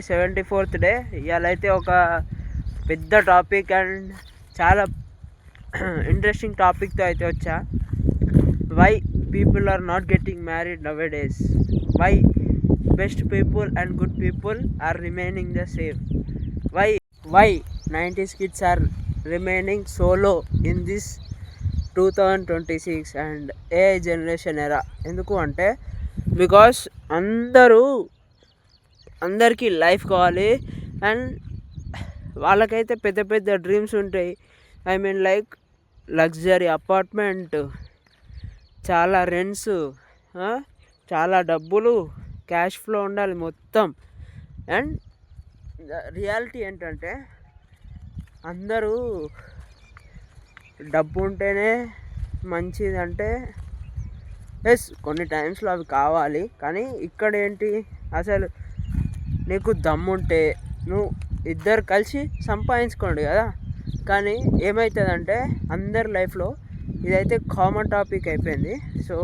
74th day. ఇవాళ అయితే ఒక పెద్ద టాపిక్ అండ్ చాలా ఇంట్రెస్టింగ్ టాపిక్తో అయితే వచ్చా. Why people are not getting married now days, why best people and good people are remaining the same, why 90s kids are remaining solo in this 2026 and AI generation era. ఎందుకు అంటే because అందరికీ life కావాలి and వాళ్ళకైతే పెద్ద పెద్ద dreams ఉంటాయి. I mean like luxury apartment, చాలా rents, చాలా డబ్బులు, క్యాష్ ఫ్లో ఉండాలి మొత్తం. అండ్ రియాలిటీ ఏంటంటే అందరూ డబ్బు ఉంటేనే మంచిది అంటే ఎస్, కొన్ని టైమ్స్లో అవి కావాలి. కానీ ఇక్కడ ఏంటి, అసలు నీకు దమ్ముంటే నువ్వు ఇద్దరు కలిసి సంపాదించుకోండి కదా. కానీ ఏమవుతుందంటే అందరి లైఫ్లో ఇదైతే కామన్ టాపిక్ అయిపోయింది. సో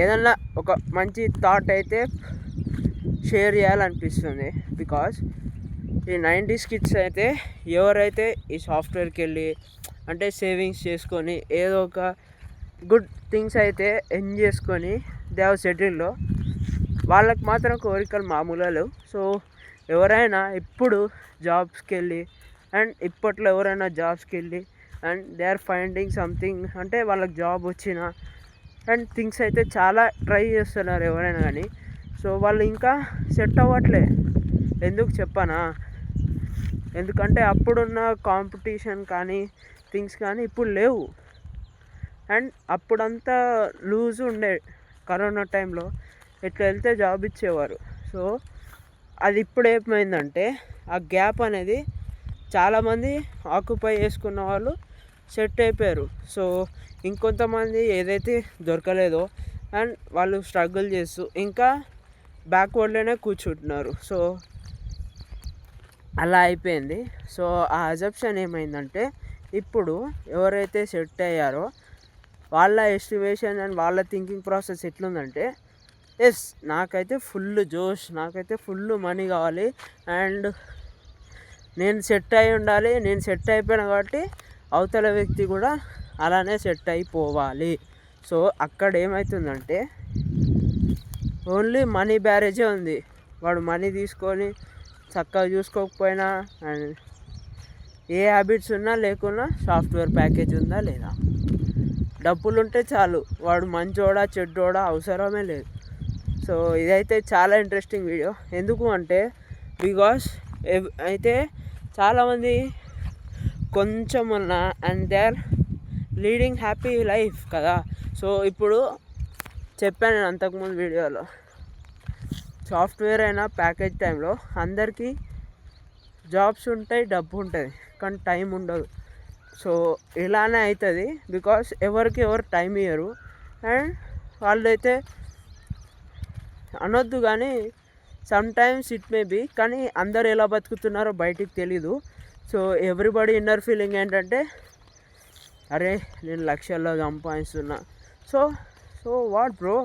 ఏదన్నా ఒక మంచి థాట్ అయితే షేర్ చేయాలనిపిస్తుంది. బికాస్ ఈ 90s kids అయితే ఎవరైతే ఈ సాఫ్ట్వేర్కి వెళ్ళి అంటే సేవింగ్స్ చేసుకొని ఏదో ఒక గుడ్ థింగ్స్ అయితే ఎంజాయ్ చేసుకొని దే హావ్ సెటిల్డ్లో, వాళ్ళకి మాత్రం కోరికలు మామూలు. సో ఎవరైనా ఇప్పుడు జాబ్స్కి వెళ్ళి అండ్ ఇప్పట్లో ఎవరైనా జాబ్స్కి వెళ్ళి and they are finding something అంటే వాళ్ళకి జాబ్ వచ్చిన అండ్ థింగ్స్ అయితే చాలా ట్రై చేస్తున్నారు ఎవరైనా కానీ. సో వాళ్ళు ఇంకా సెట్ అవ్వట్లే. ఎందుకు చెప్పనా, ఎందుకంటే అప్పుడున్న కాంపిటీషన్ కానీ థింగ్స్ కానీ ఇప్పుడు లేవు. అండ్ అప్పుడంతా లూజ్ ఉండే, కరోనా టైంలో ఎట్లా వెళ్తే జాబ్ ఇచ్చేవారు. సో అది ఇప్పుడు ఏమైందంటే ఆ గ్యాప్ అనేది చాలామంది ఆక్యుపై చేసుకున్న వాళ్ళు సెట్ అయిపోయారు. సో ఇంకొంతమంది ఏదైతే దొరకలేదో అండ్ వాళ్ళు స్ట్రగుల్ చేస్తూ ఇంకా బ్యాక్వర్డ్లోనే కూర్చుంటున్నారు. సో అలా అయిపోయింది. సో ఆ అజప్షన్ ఏమైందంటే ఇప్పుడు ఎవరైతే సెట్ అయ్యారో వాళ్ళ ఎస్టిమేషన్ అండ్ వాళ్ళ థింకింగ్ ప్రాసెస్ ఎట్లుందంటే ఎస్, నాకైతే ఫుల్ జోష్, నాకైతే ఫుల్ మనీ కావాలి అండ్ నేను సెట్ అయి ఉండాలి, నేను సెట్ అయిపోయినా కాబట్టి అవతల వ్యక్తి కూడా అలానే సెట్ అయిపోవాలి. సో అక్కడ ఏమవుతుందంటే ఓన్లీ మనీ బ్యారేజే ఉంది. వాడు మనీ తీసుకొని చక్కగా చూసుకోకపోయినా అండ్ ఏ హ్యాబిట్స్ ఉన్నా లేకున్నా సాఫ్ట్వేర్ ప్యాకేజ్ ఉందా లేదా, డబ్బులు ఉంటే చాలు, వాడు మంచోడా చెడ్డోడా అవసరమే లేదు. సో ఇదైతే చాలా ఇంట్రెస్టింగ్ వీడియో. ఎందుకు అంటే బికాస్ అయితే చాలామంది కొంచెం ఉన్నా and they are leading happy life కదా. సో ఇప్పుడు చెప్పాను నేను అంతకుముందు వీడియోలో, సాఫ్ట్వేర్ అయినా ప్యాకేజ్ టైంలో అందరికీ జాబ్స్ ఉంటాయి, డబ్బు ఉంటుంది, కానీ టైం ఉండదు. సో ఇలానే అవుతుంది బికాస్ ఎవరికి ఎవరు టైం ఇవ్వరు. అండ్ వాళ్ళైతే అనొద్దు కానీ sometimes it may be, కానీ అందరు ఎలా బతుకుతున్నారో బయటికి తెలీదు. సో ఎవ్రీబడి ఇన్నర్ ఫీలింగ్ ఏంటంటే అరే నేను లక్షల్లో సంపాదిస్తున్నా. సో వాట్ బ్రో,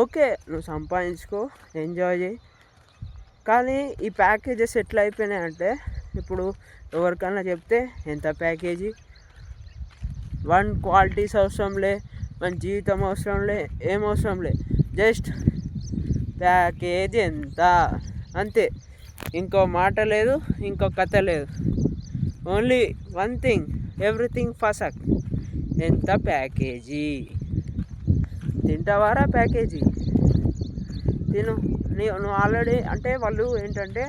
ఓకే నువ్వు సంపాదించుకో, ఎంజాయ్ చేయి. కానీ ఈ ప్యాకేజెస్ ఎట్లా అయిపోయినాయి అంటే ఇప్పుడు ఎవరికైనా చెప్తే ఎంత ప్యాకేజీ, వన్ క్వాలిటీస్ అవసరంలే, మన జీవితం అవసరంలే, ఏం అవసరంలే, జస్ట్ ప్యాకేజ్ ఎంత అంతే. ఇంకో మాట లేదు, ఇంకో కథ లేదు. ఓన్లీ వన్ థింగ్, ఎవ్రీథింగ్ ఫసక్, ఎంత ప్యాకేజీ, తింటావారా ప్యాకేజీ తిను. నువ్వు ఆల్రెడీ అంటే వాళ్ళు ఏంటంటే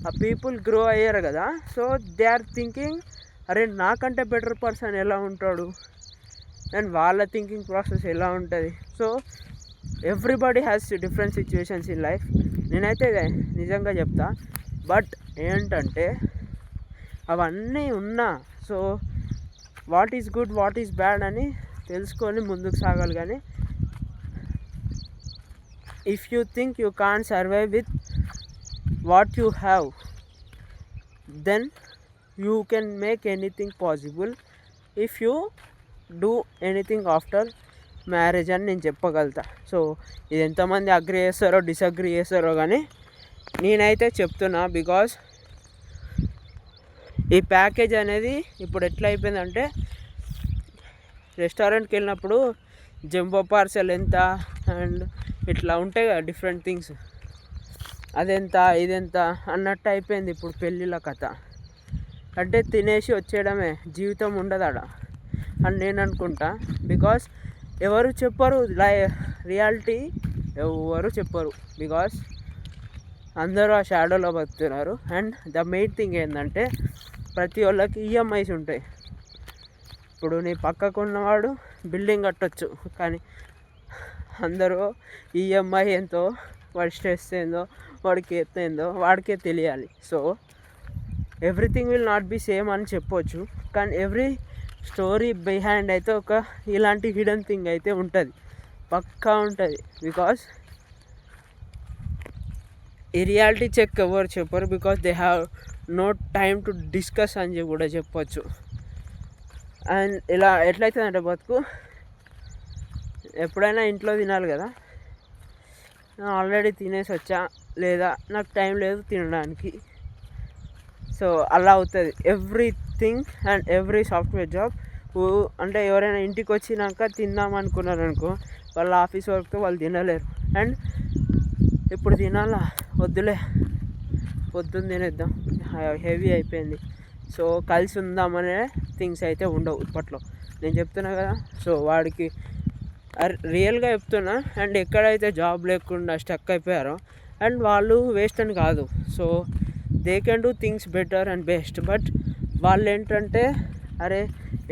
ఆ పీపుల్ గ్రో అయ్యారు కదా. సో దే ఆర్ థింకింగ్ అరే నాకంటే బెటర్ పర్సన్ ఎలా ఉంటాడు అండ్ వాళ్ళ థింకింగ్ ప్రాసెస్ ఎలా ఉంటుంది. So everybody has different situations in life. నేనైతే నిజంగా చెప్తా. బట్ ఏంటంటే అవన్నీ ఉన్నా so what is good what is bad అని తెలుసుకొని ముందుకు సాగాలి. కానీ if you think you can't survive with what you have, then you can make anything possible if you do anything after marriage అని నేను చెప్పగలుగుతా. సో ఇది ఎంతమంది అగ్రీ చేస్తారో డిసగ్రీ చేస్తారో కానీ నేనైతే చెప్తున్నా, బికాస్ ఈ ప్యాకేజ్ అనేది ఇప్పుడు ఎట్లా అయిపోయిందంటే, రెస్టారెంట్కి వెళ్ళినప్పుడు జంబో పార్సెల్ ఎంత అండ్ ఇట్లా ఉంటాయి కదా డిఫరెంట్ థింగ్స్, అదెంత ఇదెంత అన్నట్టు అయిపోయింది ఇప్పుడు పెళ్ళిళ్ళ కథ. అంటే తినేసి వచ్చేయడమే, జీవితం ఉండదు ఆడ అని నేను అనుకుంటా. బికాస్ ఎవరు చెప్పరు రియాలిటీ, ఎవరు చెప్పరు, బికాస్ అందరూ ఆ షాడోలో బతుకుతున్నారు. అండ్ ద మెయిన్ థింగ్ ఏంటంటే, ప్రతి వాళ్ళకి ఈఎంఐస్ ఉంటాయి. ఇప్పుడు నీ పక్కకు ఉన్నవాడు బిల్డింగ్ కట్టొచ్చు, కానీ అందరూ ఈఎంఐ ఎంతో, వాడి స్ట్రెస్ ఏందో, వాడికి ఏందో వాడికే తెలియాలి. So everything will not be same అని చెప్పొచ్చు, కానీ ఎవ్రీ స్టోరీ బిహైండ్ అయితే ఒక ఇలాంటి హిడెన్ థింగ్ అయితే ఉంటుంది, పక్కా ఉంటుంది. బికాస్ ఈ రియాలిటీ చెక్ ఎవరు చెప్పరు, because they have no time to discuss అని కూడా చెప్పొచ్చు. అండ్ ఇలా ఎట్లయితుందంటే బతుకు, ఎప్పుడైనా ఇంట్లో తినాలి కదా, ఆల్రెడీ తినేసి వచ్చా, లేదా నాకు టైం లేదు తినడానికి, సో అలా అవుతుంది everything. And every software job అంటే ఎవరైనా ఇంటికి వచ్చినాక తిందాం అనుకున్నారనుకో, వాళ్ళ ఆఫీస్ వర్క్తో వాళ్ళు తినలేరు. అండ్ ఇప్పుడు తినాలా, వద్దులే పొద్దున్న తినేద్దాం, హెవీ అయిపోయింది, సో కలిసి ఉందామనే థింగ్స్ అయితే ఉండవు ఇప్పట్లో, నేను చెప్తున్నా కదా. సో వాడికి రియల్గా చెప్తున్నా. అండ్ ఎక్కడైతే జాబ్ లేకుండా స్టక్ అయిపోయారో, అండ్ వాళ్ళు వేస్ట్ అని కాదు, so they can do things better and best. But వాళ్ళు ఏంటంటే, అరే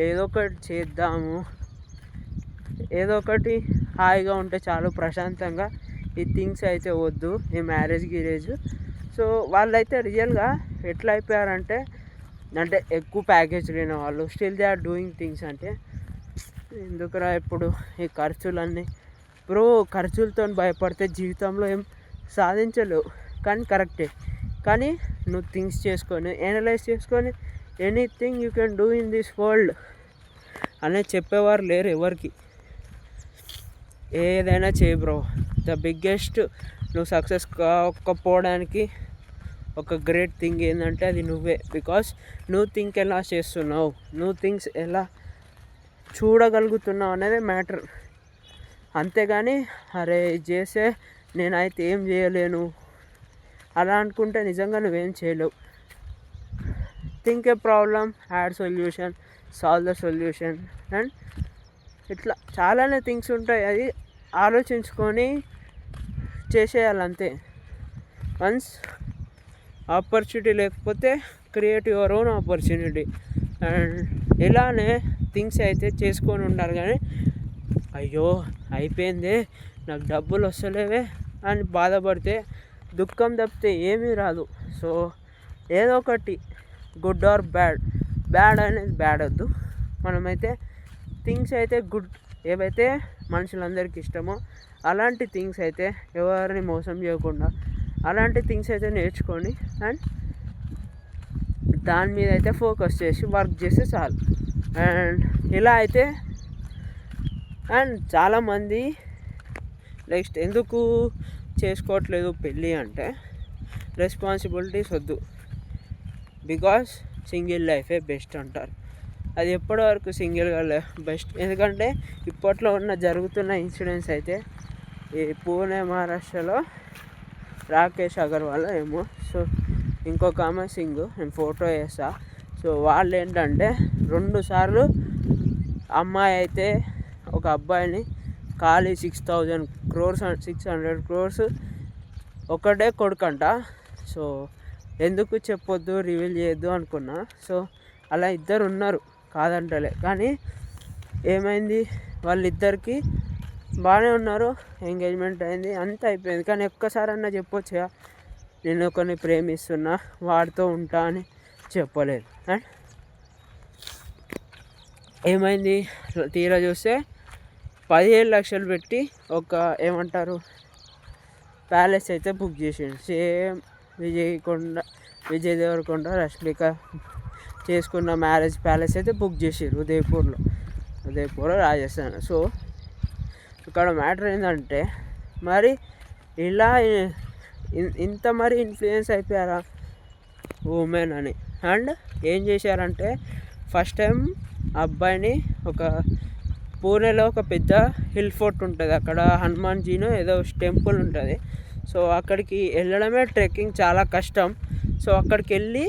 ఏదో ఒకటి చేద్దాము, ఏదో ఒకటి హాయిగా ఉంటే చాలు ప్రశాంతంగా, ఈ థింగ్స్ అయితే వద్దు, ఈ మ్యారేజ్ గిరేజ్. సో వాళ్ళైతే రియల్గా ఎట్లా అయిపోయారంటే, అంటే ఎక్కువ ప్యాకేజ్ లేని వాళ్ళు still they are doing things. అంటే ఎందుకురా ఇప్పుడు ఈ ఖర్చులన్నీ, బ్రో ఖర్చులతో భయపడితే జీవితంలో ఏం సాధించలేవు, కానీ కరెక్టే. కానీ నువ్వు థింగ్స్ చేసుకొని ఎనలైజ్ చేసుకొని anything you can do in this world అనేది చెప్పేవారు లేరు ఎవరికి. ఏదైనా చేయి బ్రో. ద బిగ్గెస్ట్ నువ్వు సక్సెస్ కాకపోవడానికి ఒక గ్రేట్ థింగ్ ఏంటంటే అది నువ్వే. బికాస్ నువ్వు థింక్ ఎలా చేస్తున్నావు, నువ్వు థింగ్స్ ఎలా చూడగలుగుతున్నావు అనేది మ్యాటర్. అంతేగాని అరే ఇది చేస్తే నేనైతే ఏం చేయలేను అలా అనుకుంటే నిజంగా నువ్వేం చేయలేవు. Think A problem, had solution, solve the solution. And ఇట్లా చాలానే థింగ్స్ ఉంటాయి, అది ఆలోచించుకొని చేసేయాలి అంతే. వన్స్ ఆపర్చునిటీ లేకపోతే create your own opportunity. And ఇలానే థింగ్స్ అయితే చేసుకొని ఉండాలి. కానీ అయ్యో అయిపోయిందే, నాకు డబ్బులు వస్తలేవే అని బాధపడితే దుఃఖం తప్పితే ఏమీ రాదు. సో ఏదో ఒకటి గుడ్ ఆర్ బ్యాడ్ అనేది బ్యాడ్ వద్దు. మనమైతే థింగ్స్ అయితే గుడ్, ఏవైతే మనుషులందరికీ ఇష్టమో అలాంటి థింగ్స్ అయితే, ఎవరిని మోసం చేయకుండా అలాంటి థింగ్స్ అయితే నేర్చుకొని అండ్ దాని మీద అయితే ఫోకస్ చేసి వర్క్ చేస్తే చాలు. అండ్ ఇలా అయితే, అండ్ చాలామంది నెక్స్ట్ ఎందుకు చేసుకోవట్లేదు పెళ్ళి అంటే, రెస్పాన్సిబిలిటీస్ వద్దు, బికాస్ సింగిల్ లైఫే బెస్ట్ అంటారు. అది ఎప్పటి వరకు సింగిల్గా బెస్ట్, ఎందుకంటే ఇప్పట్లో జరుగుతున్న ఇన్సిడెంట్స్ అయితే, ఈ పూణే మహారాష్ట్రలో రాకేష్ అగర్వాల్ ఏమో, సో ఇంకొక ఆమె సింగ్, నేను ఫోటో వేస్తా. సో వాళ్ళు ఏంటంటే 2 సార్లు అమ్మాయి అయితే ఒక అబ్బాయిని ఖాళీ 6,000 crores 600 crores ఒకటే కొడుకంట. సో ఎందుకు చెప్పొద్దు, రివీల్ చేయొద్దు అనుకున్నా. సో అలా ఇద్దరు ఉన్నారు, కాదంటలే. కానీ ఏమైంది, వాళ్ళిద్దరికి బాగానే ఉన్నారు, ఎంగేజ్మెంట్ అయింది, అంతా అయిపోయింది. కానీ ఒక్కసారన్నా చెప్పొచ్చుగా, నేను ఒకరిని ప్రేమిస్తున్నా, వాడితో ఉంటా అని చెప్పలేదు. అండ్ ఏమైంది, తీరా చూస్తే 17 లక్షలు పెట్టి ఒక ఏమంటారు ప్యాలెస్ అయితే బుక్ చేసిండు. సేమ్ విజయ్ దేవరకొండ రష్మిక చేసుకున్న మ్యారేజ్ ప్యాలెస్ అయితే బుక్ చేసారు ఉదయపూర్ రాజస్థాన్. సో ఇక్కడ మ్యాటర్ ఏంటంటే, మరి ఇలా ఇంత మరి ఇన్ఫ్లుయెన్స్ అయిపోయారా ఉమెన్ అని. అండ్ ఏం చేశారంటే ఫస్ట్ టైం అబ్బాయిని ఒక పూణేలో ఒక పెద్ద హిల్ ఫోర్ట్ ఉంటుంది, అక్కడ హనుమాన్జీనో ఏదో టెంపుల్ ఉంటుంది. సో అక్కడికి వెళ్ళడమే ట్రెక్కింగ్ చాలా కష్టం. సో అక్కడికి వెళ్ళి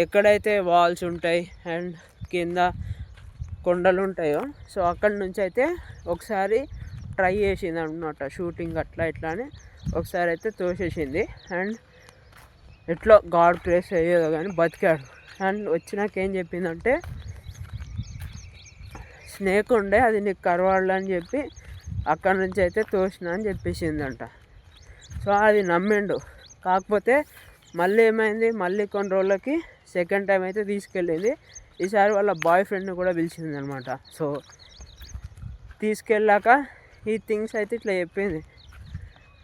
ఎక్కడైతే వాల్స్ ఉంటాయి అండ్ కింద కొండలు ఉంటాయో సో అక్కడి నుంచి అయితే ఒకసారి ట్రై చేసింది అనమాట షూటింగ్ అట్లా ఇట్లా అని. ఒకసారి అయితే తోసేసింది అండ్ ఎట్లా గాడ్ ప్లేస్ అయ్యేదో కానీ బతికాడు. అండ్ వచ్చినాక ఏం చెప్పిందంటే స్నేక్ ఉండే అది నీకు కరవాలని చెప్పి అక్కడి నుంచి అయితే తోసిన అని చెప్పేసిందంట. సో అది నమ్మిండు. కాకపోతే మళ్ళీ ఏమైంది, మళ్ళీ కొన్ని రోజులకి సెకండ్ టైం అయితే తీసుకెళ్ళింది. ఈసారి వాళ్ళ బాయ్ ఫ్రెండ్ని కూడా పిలిచింది అనమాట. సో తీసుకెళ్ళాక ఈ థింగ్స్ అయితే ఇట్లా చెప్పింది.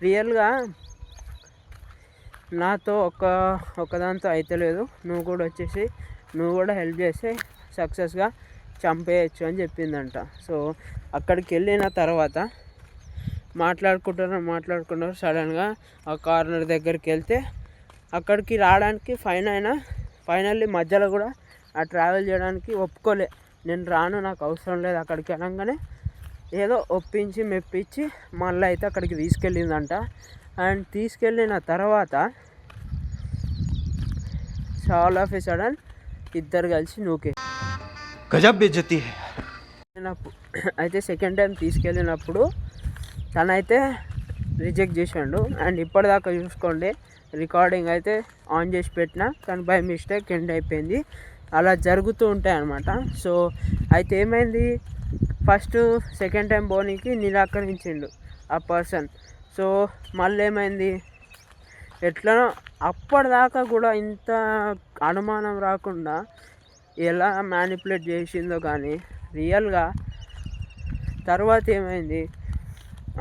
రియల్గా నాతో ఒకదాంతో అయితలేదు, నువ్వు కూడా వచ్చేసి నువ్వు కూడా హెల్ప్ చేస్తే సక్సెస్గా చంపేయచ్చు అని చెప్పిందంట. సో అక్కడికి వెళ్ళిన తర్వాత మాట్లాడుకుంటారు సడన్గా ఆ కార్నర్ దగ్గరికి వెళ్తే అక్కడికి రావడానికి ఫైనల్లీ మధ్యలో కూడా ఆ ట్రావెల్ చేయడానికి ఒప్పుకోలే. నేను రాను, నాకు అవసరం లేదు అక్కడికి అనగానే ఏదో ఒప్పించి మెప్పించి మళ్ళీ అయితే అక్కడికి తీసుకెళ్ళిందంట. అండ్ తీసుకెళ్ళిన తర్వాత ఆల్ ఆఫ్ ఎ సడన్ ఇద్దరు కలిసి నూకే గజబ్ బేజతి. అయితే సెకండ్ టైం తీసుకెళ్ళినప్పుడు తనైతే రిజెక్ట్ చేసాడు. అండ్ ఇప్పటిదాకా చూసుకోండి రికార్డింగ్ అయితే ఆన్ చేసి పెట్టినా కానీ బై మిస్టేక్ ఎండ్ అయిపోయింది. అలా జరుగుతూ ఉంటాయి అన్నమాట. సో అయితే ఏమైంది, ఫస్ట్ సెకండ్ టైం బోనీకి నిరాకరించిండు ఆ పర్సన్. సో మళ్ళీ ఏమైంది, ఎట్లనో అప్పటిదాకా కూడా ఇంత అనుమానం రాకుండా ఎలా మ్యానిపులేట్ చేసిందో కానీ రియల్గా తర్వాత ఏమైంది,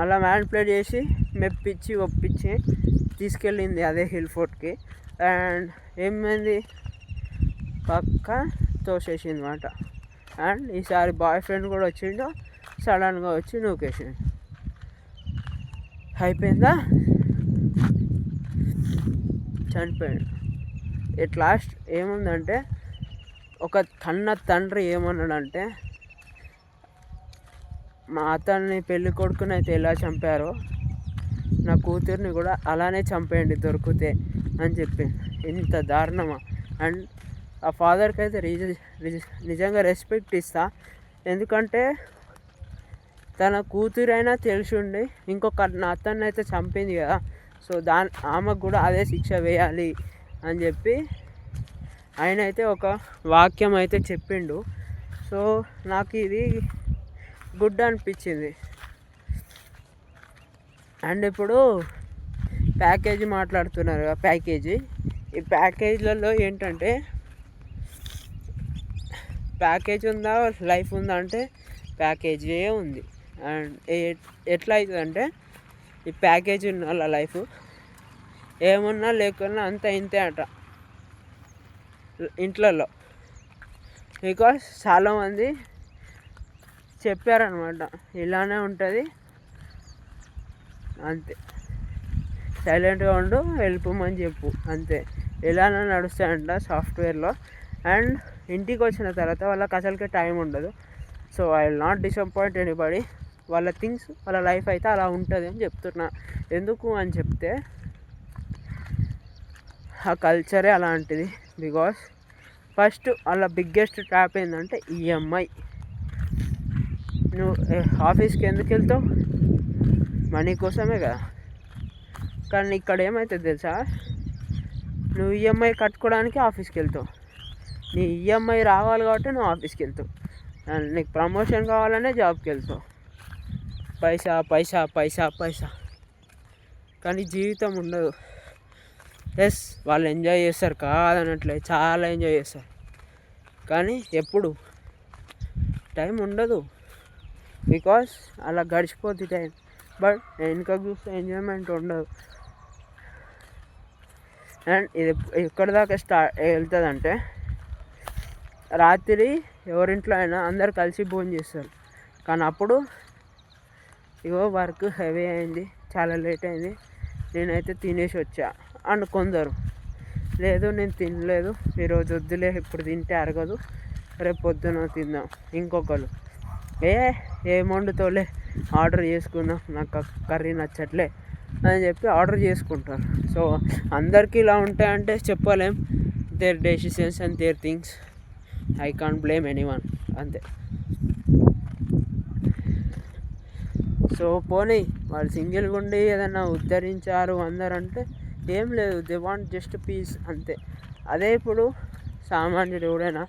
అలా మ్యానిపులేట్ చేసి మెప్పించి ఒప్పించి తీసుకెళ్ళింది అదే హిల్ ఫోర్ట్కి. అండ్ ఏమైంది, పక్కా తోసేసింది అనమాట. అండ్ ఈసారి బాయ్ ఫ్రెండ్ కూడా వచ్చిండు, సడన్గా వచ్చి నూకేసిండు. అయిపోయిందా, చనిపోయాడు. ఎట్ లాస్ట్ ఏముందంటే ఒక కన్న తండ్రి ఏమన్నాడంటే మా అతన్ని పెళ్లి కొడుకుని అయితే ఎలా చంపారో నా కూతుర్ని కూడా అలానే చంపేయండి దొరికితే అని చెప్పింది. ఇంత దారుణమా. అండ్ ఆ ఫాదర్కి అయితే నిజంగా రెస్పెక్ట్ ఇస్తా, ఎందుకంటే తన కూతురైనా తెలిసి ఉండి ఇంకొక అతన్ని అయితే చంపింది కదా. సో ఆమెకు కూడా అదే శిక్ష వేయాలి అని చెప్పి ఆయన అయితే ఒక వాక్యం అయితే చెప్పిండు. సో నాకు ఇది గుడ్ అనిపించింది. అండ్ ఇప్పుడు ప్యాకేజీ మాట్లాడుతున్నారు కదా, ఈ ప్యాకేజీలలో ఏంటంటే ప్యాకేజ్ ఉందా లైఫ్ ఉందా అంటే ప్యాకేజీ ఉంది. అండ్ ఎట్లా అవుతుందంటే ఈ ప్యాకేజ్ ఉన్న వాళ్ళ లైఫ్ ఏమున్నా లేకున్నా అంత ఇంతే అట ఇంట్లలో. బికాస్ చాలామంది చెప్పారనమాట ఇలానే ఉంటుంది అంతే, సైలెంట్గా ఉండు వెళ్ళిపోమని చెప్పు అంతే, ఇలానే నడుస్తాయంట సాఫ్ట్వేర్లో. అండ్ ఇంటికి వచ్చిన తర్వాత వాళ్ళకి అసలుకే టైం ఉండదు. So I will not disappoint anybody, వాళ్ళ థింగ్స్ వాళ్ళ లైఫ్ అయితే అలా ఉంటుంది అని చెప్తున్నా. ఎందుకు అని చెప్తే ఆ కల్చరే అలాంటిది. బికాస్ ఫస్ట్ వాళ్ళ బిగ్గెస్ట్ ట్రాప్ ఏంటంటే ఈఎంఐ. నువ్వు ఆఫీస్కి ఎందుకు వెళ్తావు, మనీ కోసమే కదా. కానీ ఇక్కడ ఏమవుతుంది తెలుసా, నువ్వు ఈఎంఐ కట్టుకోవడానికి ఆఫీస్కి వెళ్తావు, నీ ఈఎంఐ రావాలి కాబట్టి నువ్వు ఆఫీస్కి వెళ్తావు, అండ్ నీకు ప్రమోషన్ కావాలనే జాబ్కి వెళ్తావు. పైసా పైసా పైసా పైసా, కానీ జీవితం ఉండదు. ఎస్ వాళ్ళు ఎంజాయ్ చేస్తారు కాదనట్లే, చాలా ఎంజాయ్ చేస్తారు, కానీ ఎప్పుడు టైం ఉండదు. బికాస్ అలా గడిచిపోద్ది టైం, బట్ వెనుక చూస్తే ఎంజాయ్మెంట్ ఉండదు. అండ్ ఇది ఎక్కడి దాకా వెళ్తుందంటే రాత్రి ఎవరింట్లో అయినా అందరు కలిసి భోజనం చేస్తారు, కానీ అప్పుడు ఇగో వర్క్ హెవీ అయింది, చాలా లేట్ అయింది, నేనైతే తినేసి వచ్చా అని కొందరు. లేదు నేను తినలేదు, ఈరోజు వద్దులే, ఇప్పుడు తింటే అరగదు, రేపు పొద్దున తిందాం. ఇంకొకరు ఏం వండుతోలే, ఆర్డర్ చేసుకుందాం, నాకు కర్రీ నచ్చట్లే అని చెప్పి ఆర్డర్ చేసుకుంటారు. సో అందరికీ ఇలా ఉంటాయంటే చెప్పలేం. Their decisions and their things. I can't blame anyone, అంతే. సో పోనీ వాళ్ళు సింగిల్గా ఉండి ఏదైనా ఉద్ధరించారు అందరంటే ఏం లేదు, దే వాంట్ జస్ట్ పీస్, అంతే. అదే ఇప్పుడు సామాన్యుడు ఎవడైనా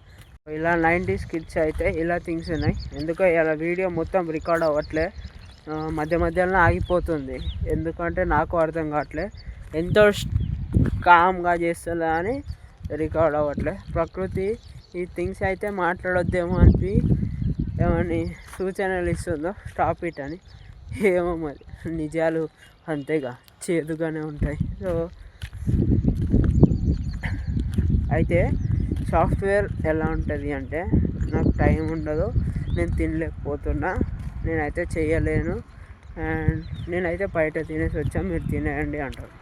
ఇలా 90s కిడ్స్ అయితే ఇలా థింగ్స్ ఉన్నాయి. ఎందుకో ఇలా వీడియో మొత్తం రికార్డ్ అవ్వట్లే, మధ్య మధ్యలో ఆగిపోతుంది. ఎందుకంటే నాకు అర్థం కావట్లే, ఎంతో కామ్గా చేస్తుందా అని రికార్డ్ అవ్వట్లే. ప్రకృతి ఈ థింగ్స్ అయితే మాట్లాడొద్దేమో అని ఏమని సూచనలు ఇస్తుందో స్టాప్ ఇట్ అని. ఏమో మరి, నిజాలు అంతేగా, చేదుగానే ఉంటాయి. సో అయితే సాఫ్ట్వేర్ ఎలా ఉంటుంది అంటే, నాకు టైం ఉండదు, నేను తినలేకపోతున్నా, నేనైతే చేయలేను, అండ్ నేనైతే బయట తినేసి వచ్చా, మీరు తినేయండి అంటారు.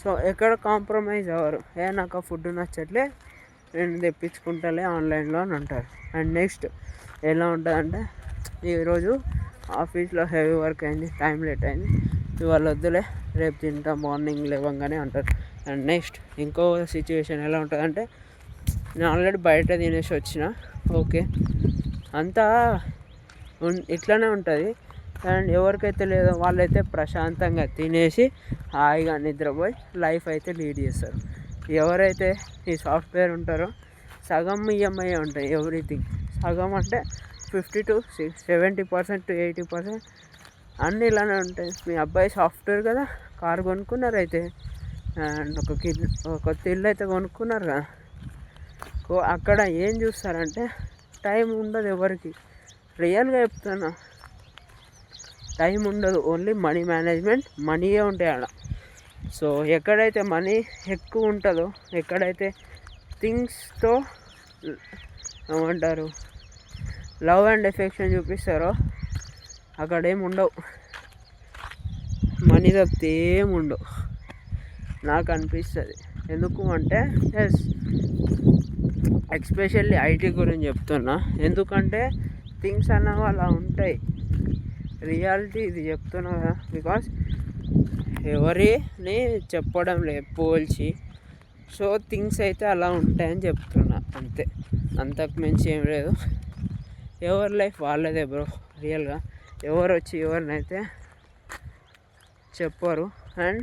సో ఎక్కడ కాంప్రమైజ్ అవ్వరు. నాకు ఆ ఫుడ్ నచ్చట్లే, నేను తెప్పించుకుంటాలే ఆన్లైన్లో అని అంటారు. అండ్ నెక్స్ట్ ఎలా ఉంటుందంటే, ఈరోజు ఆఫీస్లో హెవీ వర్క్ అయింది, టైం లేట్ అయింది, ఇవాళ వద్దులే, రేపు తింటా మార్నింగ్ లేవగానే అంటారు. అండ్ నెక్స్ట్ ఇంకో సిచ్యువేషన్ ఎలా ఉంటుందంటే, నేను ఆల్రెడీ బయట తినేసి వచ్చిన, ఓకే, అంతా ఇట్లానే ఉంటుంది. అండ్ ఎవరికైతే లేదో వాళ్ళైతే ప్రశాంతంగా తినేసి హాయిగా నిద్రపోయి లైఫ్ అయితే లీడ్ చేస్తారు. ఎవరైతే ఈ సాఫ్ట్వేర్ ఉంటారో సగం ఈఎంఐ ఉంటాయి ఎవ్రీథింగ్. సగం అంటే 50 to 70% to 80% అన్నీ ఇలానే ఉంటాయి. మీ అబ్బాయి సాఫ్ట్వేర్ కదా, కారు కొనుక్కున్నారు అయితే, అండ్ కొత్త ఇల్లు అయితే కొనుక్కున్నారు కదా. అక్కడ ఏం చూస్తారంటే టైం ఉండదు ఎవరికి, రియల్గా చెప్తున్నా, టైం ఉండదు. ఓన్లీ మనీ మేనేజ్మెంట్, మనీయే ఉంటాయి ఆడ. సో ఎక్కడైతే మనీ ఎక్కువ ఉంటుందో, ఎక్కడైతే థింగ్స్తో ఏమంటారు లవ్ అండ్ ఎఫెక్షన్ చూపిస్తారో అక్కడ ఏమి ఉండవు, మనీ తప్పితే ఏముండవు నాకు అనిపిస్తుంది. ఎందుకు అంటే ఎస్పెషల్లీ ఐటీ గురించి చెప్తున్నా. ఎందుకంటే థింగ్స్ అన్నవి అలా ఉంటాయి, రియాలిటీ ఇది చెప్తున్నా కదా. బికాస్ ఎవరిని చెప్పడం లేదు పోల్చి, సో థింగ్స్ అయితే అలా ఉంటాయని చెప్తున్నా, అంతే. అంతకు మించి ఏం లేదు. ఎవరి లైఫ్ వాళ్ళదే బ్రో, రియల్గా ఎవరు వచ్చి ఎవరినైతే చెప్పరు. అండ్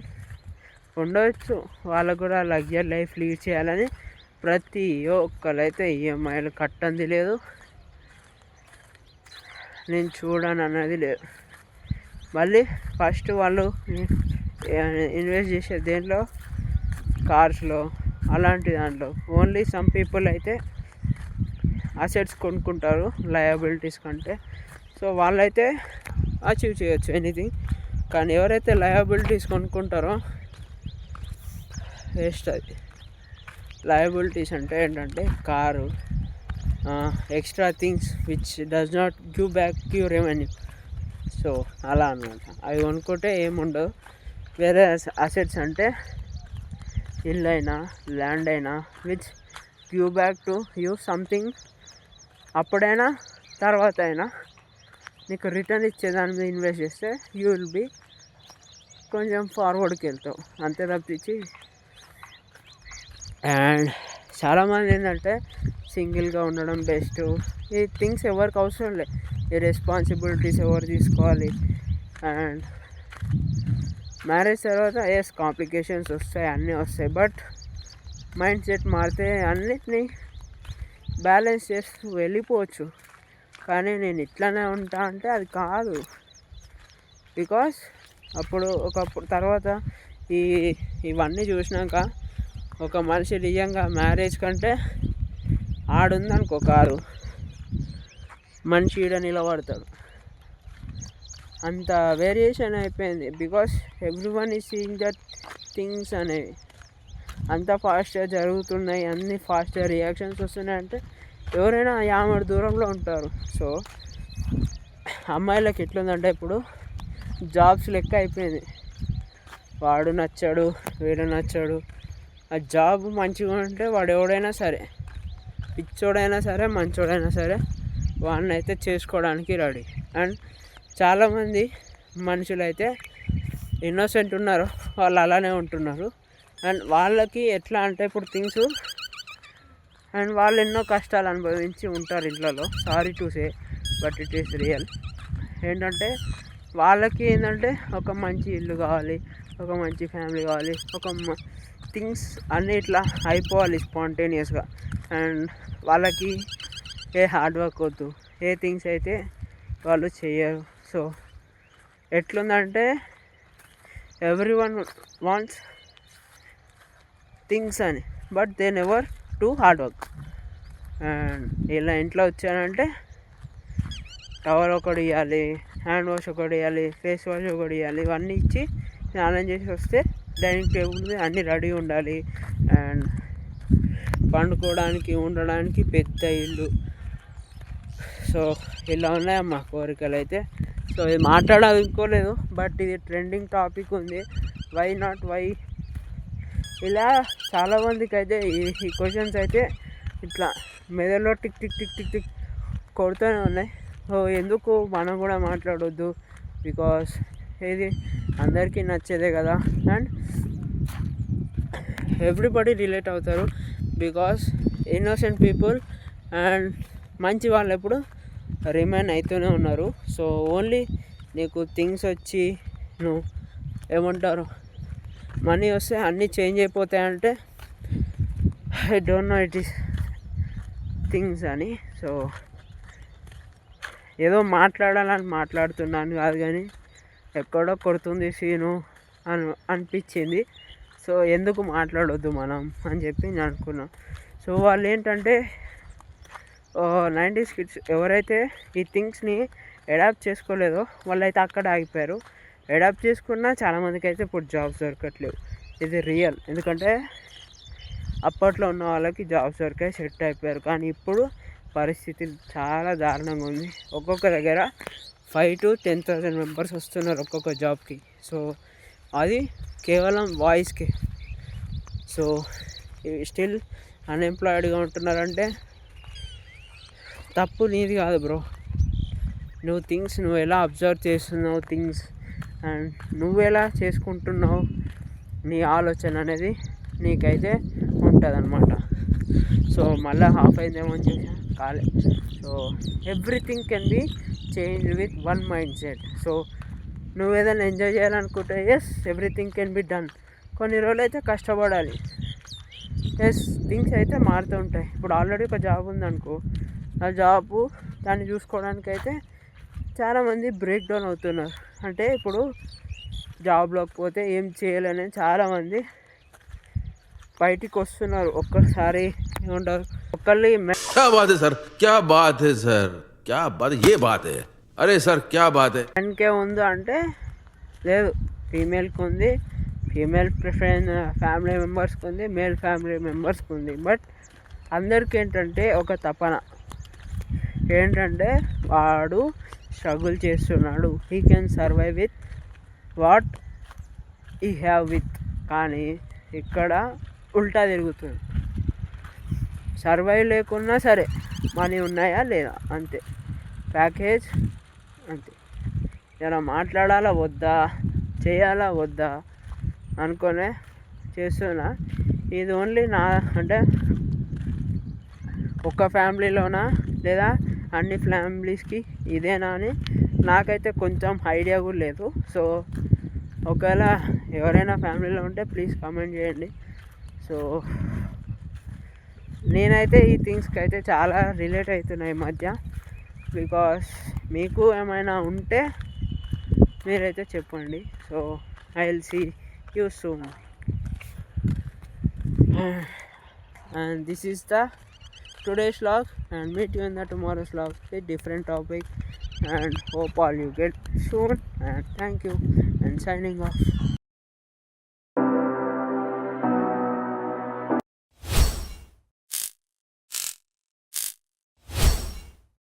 ఉండవచ్చు వాళ్ళకు కూడా లగ్జరీ లైఫ్ లీడ్ చేయాలని, ప్రతి ఒక్కరైతే ఈఎంఐలు కట్టంది లేదు, నేను చూడను అన్నది లేదు. మళ్ళీ ఫస్ట్ వాళ్ళు ఇన్వెస్ట్ చేసే దేంట్లో, కార్స్లో, అలాంటి దాంట్లో. ఓన్లీ సమ్ పీపుల్ అయితే అసెట్స్ కొనుక్కుంటారు లయబిలిటీస్ కంటే, సో వాళ్ళైతే అచీవ్ చేయొచ్చు ఎనీథింగ్. కానీ ఎవరైతే లయబిలిటీస్ కొనుక్కుంటారో వేస్ట్. అది లయబిలిటీస్ అంటే ఏంటంటే car, extra things which does not give back you revenue. So అలా అనమాట, అవి కొనుక్కుంటే ఏముండదు. వేరే అసెట్స్ అంటే ఇల్లు అయినా ల్యాండ్ అయినా which give back to you something, అప్పుడైనా తర్వాత అయినా నీకు రిటర్న్ ఇచ్చేదాని మీద ఇన్వెస్ట్ చేస్తే యూ విల్ బీ కొంచెం ఫార్వర్డ్కి వెళ్తావు, అంతే తప్పించి. అండ్ చాలామంది ఏంటంటే సింగిల్గా ఉండడం బెస్ట్, ఈ థింగ్స్ ఎవరికి అవసరం లేదు, ఈ రెస్పాన్సిబిలిటీస్ ఎవరు తీసుకోవాలి. అండ్ మ్యారేజ్ తర్వాత కాంప్లికేషన్స్ వస్తాయి, అన్నీ వస్తాయి, బట్ మైండ్ సెట్ మారితే అన్నిటినీ బ్యాలెన్స్ చేస్తూ వెళ్ళిపోవచ్చు. కానీ నేను ఇట్లానే ఉంటా అంటే అది కాదు. బికాస్ ఒకప్పుడు తర్వాత ఇవన్నీ చూసినాక ఒక మనిషి నిజంగా మ్యారేజ్ కంటే ఆడుందనుకో కారు, మనిషి ఈడ నిలబడతాడు, అంత వేరియేషన్ అయిపోయింది. Because everyone is seeing that things అనేవి అంత ఫాస్ట్గా జరుగుతున్నాయి, అన్ని ఫాస్ట్గా రియాక్షన్స్ వస్తున్నాయి అంటే ఎవరైనా 50 దూరంలో ఉంటారు. సో అమ్మాయిలకి ఎట్లుందంటే ఇప్పుడు జాబ్స్ లెక్క అయిపోయింది. వాడు నచ్చాడు, వీడు నచ్చాడు. ఆ జాబ్ మంచిగా ఉంటే వాడు ఎవడైనా సరే, పిచ్చోడైనా సరే మంచోడైనా సరే వాడిని అయితే చేసుకోవడానికి రెడీ. అండ్ చాలామంది మనుషులు అయితే ఇన్నోసెంట్ ఉన్నారు, వాళ్ళు అలానే ఉంటున్నారు. అండ్ వాళ్ళకి ఎట్లా అంటే ఇప్పుడు థింగ్స్, అండ్ వాళ్ళు ఎన్నో కష్టాలు అనుభవించి ఉంటారు ఇంట్లో. Sorry to say but it is real. ఏంటంటే వాళ్ళకి ఏంటంటే ఒక మంచి ఇల్లు కావాలి, ఒక మంచి ఫ్యామిలీ కావాలి, ఒక థింగ్స్ అన్నీ ఇట్లా అయిపోవాలి స్పాంటేనియస్గా. అండ్ వాళ్ళకి ఏ హార్డ్ వర్క్ వద్దు, ఏ థింగ్స్ అయితే వాళ్ళు చేయరు. సో ఎట్లుందంటే ఎవ్రీ వన్ వాంట్స్ థింగ్స్ అని, but they never to hard work. And ఇలా ఇంట్లో వచ్చానంటే టవల్ ఒకటి ఇవ్వాలి, హ్యాండ్ వాష్ ఒకటి ఇవ్వాలి, ఫేస్ వాష్ ఒకటి ఇవ్వాలి, ఇవన్నీ ఇచ్చి స్నానం చేసి వస్తే డైనింగ్ టేబుల్ మీద అన్నీ రెడీ ఉండాలి. అండ్ పండుకోవడానికి ఉండడానికి పెద్ద ఇల్లు. సో ఇలా ఉన్నాయమ్మా కోరికలు అయితే. సో ఇది మాట్లాడాలనుకోలేదు, బట్ ఇది ట్రెండింగ్ టాపిక్ ఉంది. వై నాట్ వై, ఇలా చాలామందికి అయితే ఈ క్వశ్చన్స్ అయితే ఇట్లా మెదడులో tick tick tick tick tick కొడుతూనే ఉన్నాయి. సో ఎందుకు మనం కూడా మాట్లాడొద్దు, బికాస్ ఇది అందరికీ నచ్చేదే కదా. అండ్ ఎవ్రీబడి రిలేట్ అవుతారు, బికాస్ ఇన్నోసెంట్ పీపుల్ అండ్ మంచి వాళ్ళు ఎప్పుడు రిమైన్ అవుతూనే ఉన్నారు. సో ఓన్లీ నీకు థింగ్స్ వచ్చి నువ్వు ఏమంటారు మనీ వస్తే అన్నీ చేంజ్ అయిపోతాయంటే I don't know it is things అని. సో ఏదో మాట్లాడాలని మాట్లాడుతున్నాను కాదు, కానీ ఎక్కడో కొడుతుంది సీను అనిపించింది. సో ఎందుకు మాట్లాడొద్దు మనం అని చెప్పి నేను అనుకున్నాను. సో వాళ్ళు ఏంటంటే 90s కిడ్స్ ఎవరైతే ఈ థింగ్స్ని అడాప్ట్ చేసుకోలేదో వాళ్ళైతే అక్కడ ఆగిపోయారు. అడాప్ట్ చేసుకున్నా చాలామందికి అయితే ఇప్పుడు జాబ్స్ దొరకట్లేవు. ఇది రియల్. ఎందుకంటే అప్పట్లో ఉన్న వాళ్ళకి జాబ్స్ దొరికాయి, సెట్ అయిపోయారు. కానీ ఇప్పుడు పరిస్థితి చాలా దారుణంగా ఉంది. ఒక్కొక్క దగ్గర 5,000 to 10,000 మెంబర్స్ వస్తున్నారు ఒక్కొక్క జాబ్కి. సో అది కేవలం వాయిస్కి. సో స్టిల్ అన్ఎంప్లాయిడ్గా ఉంటున్నారంటే తప్పు నీది కాదు బ్రో. నువ్వు ఎలా అబ్జర్వ్ చేస్తున్నావు థింగ్స్, అండ్ నువ్వు ఎలా చేసుకుంటున్నావు, నీ ఆలోచన అనేది నీకైతే ఉంటుంది అన్నమాట. సో మళ్ళీ హాఫ్ అయిందేమో అని చూసా, కాలే. So everything can be change with one mindset. So నువ్వు ఏదైనా ఎంజాయ్ చేయాలనుకుంటే yes everything can be done. కొన్ని రోజులు అయితే కష్టపడాలి. ఎస్ థింగ్స్ అయితే మారుతూ ఉంటాయి. ఇప్పుడు ఆల్రెడీ ఒక జాబ్ ఉందనుకో, ఆ జాబు దాన్ని చూసుకోవడానికి అయితే చాలామంది బ్రేక్ డౌన్ అవుతున్నారు. అంటే ఇప్పుడు జాబ్లోకి పోతే ఏం చేయలేని చాలామంది బయటికి వస్తున్నారు. ఒక్కసారి ఏమంటారు ఒకళ్ళు क्या बात है सर, क्या बात है सर, क्या बात है, ये बात है, अरे सर क्या बात है. దానికే ఉందా అంటే లేదు, ఫీమేల్కి ఉంది, ఫీమేల్ ప్రిఫరెన్స్ ఫ్యామిలీ మెంబర్స్కి ఉంది, మేల్ ఫ్యామిలీ మెంబర్స్కి ఉంది. బట్ అందరికీ ఏంటంటే ఒక తపన ఏంటంటే వాడు స్ట్రగుల్ చేస్తున్నాడు, he can survive with what he have with. కానీ ఇక్కడ ఉల్టా తిరుగుతుంది. సర్వైవ్ లేకున్నా సరే మనీ ఉన్నాయా లేదా అంతే, ప్యాకేజ్ అంతే. ఇలా మాట్లాడాలా వద్దా, చేయాలా వద్దా అనుకునే చేస్తున్నా. ఇది ఓన్లీ నా అంటే ఒక ఫ్యామిలీలోనా లేదా అన్ని ఫ్యామిలీస్కి ఇదేనా అని నాకైతే కొంచెం ఐడియా కూడా లేదు. సో ఒకవేళ ఎవరైనా ఫ్యామిలీలో ఉంటే ప్లీజ్ కామెంట్ చేయండి. సో నేనైతే ఈ థింగ్స్కి అయితే చాలా రిలేట్ అవుతున్నాయి ఈ మధ్య. బికాస్ మీకు ఏమైనా ఉంటే మీరైతే చెప్పండి. So I will see you soon. And this is the today's vlog, and meet you in the tomorrow's vlog with different topic, and hope all you get soon, and thank you, and signing off.